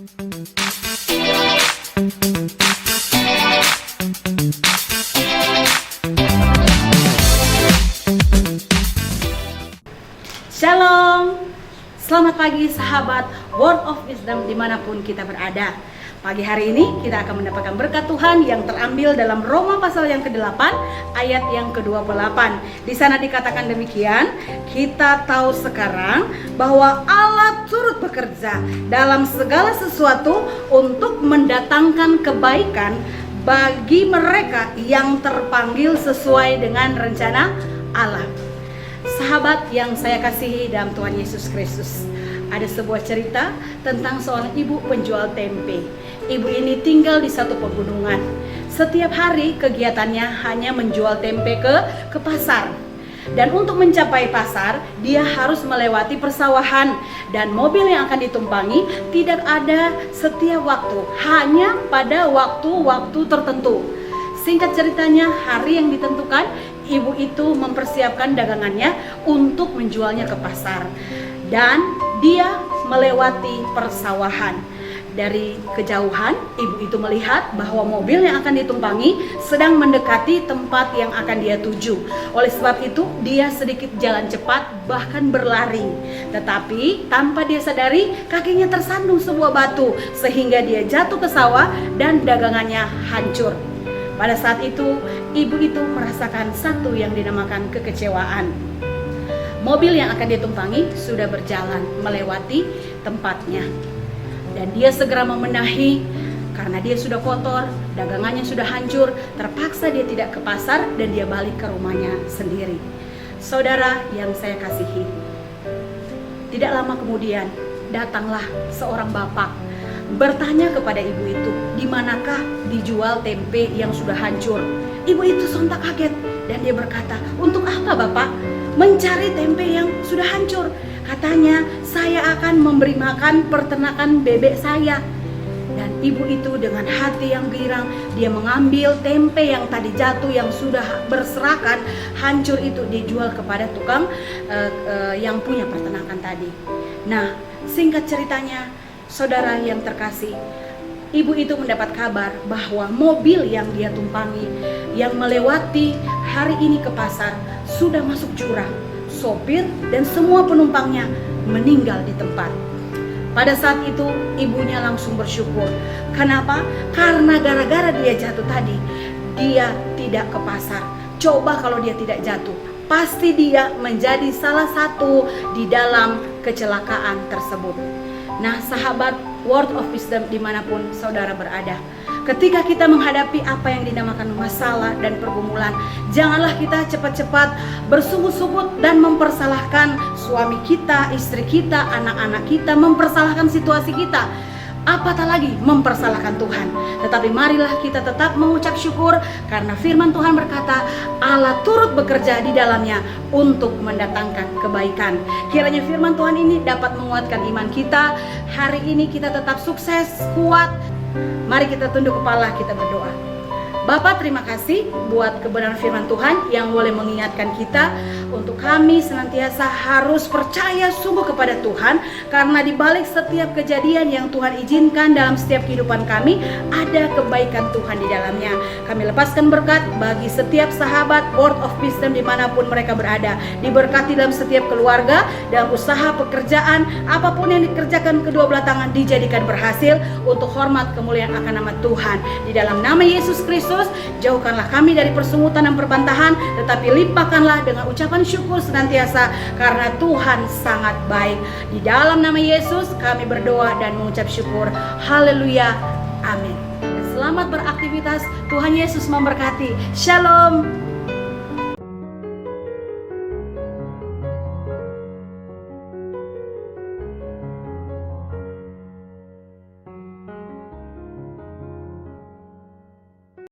Shalom, selamat pagi sahabat Word of Wisdom dimanapun kita berada. Pagi hari ini kita akan mendapatkan berkat Tuhan yang terambil dalam Roma pasal yang ke-8 ayat yang ke-28. Di sana dikatakan demikian, kita tahu sekarang bahwa Allah turut bekerja dalam segala sesuatu untuk mendatangkan kebaikan bagi mereka yang terpanggil sesuai dengan rencana Allah. Sahabat yang saya kasihi dalam Tuhan Yesus Kristus, ada sebuah cerita tentang seorang ibu penjual tempe. Ibu ini tinggal di satu pegunungan. Setiap hari kegiatannya hanya menjual tempe ke pasar. Dan untuk mencapai pasar, dia harus melewati persawahan. Dan mobil yang akan ditumpangi tidak ada setiap waktu, hanya pada waktu-waktu tertentu. Singkat ceritanya, hari yang ditentukan, ibu itu mempersiapkan dagangannya untuk menjualnya ke pasar. Dan dia melewati persawahan. Dari kejauhan, ibu itu melihat bahwa mobil yang akan ditumpangi sedang mendekati tempat yang akan dia tuju. Oleh sebab itu, dia sedikit jalan cepat, bahkan berlari. Tetapi tanpa dia sadari, kakinya tersandung sebuah batu, sehingga dia jatuh ke sawah dan dagangannya hancur. Pada saat itu, ibu itu merasakan satu yang dinamakan kekecewaan. Mobil yang akan ditumpangi sudah berjalan melewati tempatnya. Dan dia segera membenahi karena dia sudah kotor, dagangannya sudah hancur, terpaksa dia tidak ke pasar dan dia balik ke rumahnya sendiri. Saudara yang saya kasihi, tidak lama kemudian datanglah seorang bapak bertanya kepada ibu itu, di manakah dijual tempe yang sudah hancur? Ibu itu sontak kaget dan dia berkata, untuk apa bapak mencari tempe yang sudah hancur? Katanya, saya akan memberi makan peternakan bebek saya. Dan ibu itu dengan hati yang girang, dia mengambil tempe yang tadi jatuh, yang sudah berserakan, hancur itu dijual kepada tukang yang punya peternakan tadi. Nah, singkat ceritanya, saudara yang terkasih, ibu itu mendapat kabar bahwa mobil yang dia tumpangi, yang melewati hari ini ke pasar, sudah masuk jurang. Sopir dan semua penumpangnya meninggal di tempat. Pada saat itu ibunya langsung bersyukur. Kenapa? Karena gara-gara dia jatuh tadi, dia tidak ke pasar. Coba kalau dia tidak jatuh, pasti dia menjadi salah satu di dalam kecelakaan tersebut. Nah sahabat Word of Wisdom dimanapun saudara berada, ketika kita menghadapi apa yang dinamakan masalah dan pergumulan, janganlah kita cepat-cepat bersungut-sungut dan mempersalahkan suami kita, istri kita, anak-anak kita, mempersalahkan situasi kita, apatah lagi mempersalahkan Tuhan. Tetapi marilah kita tetap mengucap syukur karena firman Tuhan berkata, Allah turut bekerja di dalamnya untuk mendatangkan kebaikan. Kiranya firman Tuhan ini dapat menguatkan iman kita. Hari ini kita tetap sukses, kuat. Mari kita tunduk kepala, kita berdoa. Bapa, terima kasih buat kebenaran firman Tuhan yang boleh mengingatkan kita untuk kami senantiasa harus percaya sungguh kepada Tuhan, karena di balik setiap kejadian yang Tuhan izinkan dalam setiap kehidupan kami, ada kebaikan Tuhan di dalamnya. Kami lepaskan berkat bagi setiap sahabat Word of Wisdom dimanapun mereka berada. Diberkati dalam setiap keluarga, dalam usaha, pekerjaan, apapun yang dikerjakan kedua belah tangan dijadikan berhasil untuk hormat kemuliaan akan nama Tuhan. Di dalam nama Yesus Kristus, jauhkanlah kami dari persungutan dan perbantahan, tetapi limpahkanlah dengan ucapan syukur senantiasa karena Tuhan sangat baik. Di dalam nama Yesus kami berdoa dan mengucap syukur. Haleluya, amin. Selamat beraktivitas, Tuhan Yesus memberkati. Shalom.